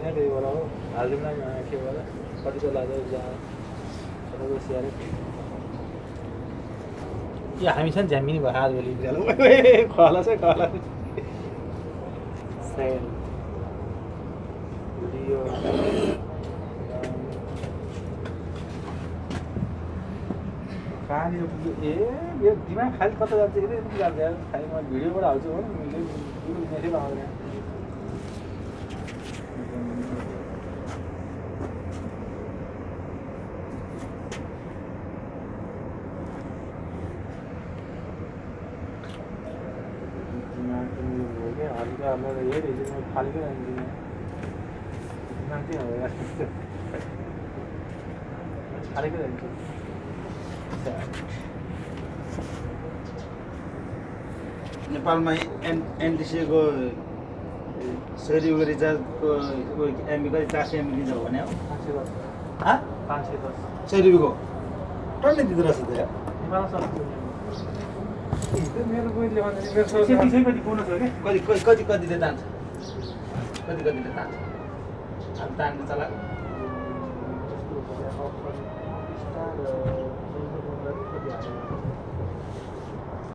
पनि त्यही भएर हो हालिदिउँ न के भएर कतिको लाग्यो सबैको स्याहार के हामी छ नि झ्याम्मिनी भयो आजभोलि खला चाहिँ खला सेल यो कहाँनिर पुग्यो ए यो दिमाग खालि कता जान्छ यतै जान्छ यार खालि म भिडियोबाट हाल्छु हो मेरै आउँदैन हल्का यही रहेछ म फालेकै जान्दिनँ दिमाग चाहिँ हो यार फालेकै जान्छु नेपालमा एनटिसीको 100 रुपियाँको रिचार्जको एमबी कति 400 एमबी दिन्छ भने हो 510 100 रुपियाँको टन्नै दिँदो रहेछ त नेपालमा सस्तो मेरो बहिनीले भन्दा मेरो त्यसै कति पुग्न छ क्या कतिले तान्छ कतिले तान्छ अब तान्नु चला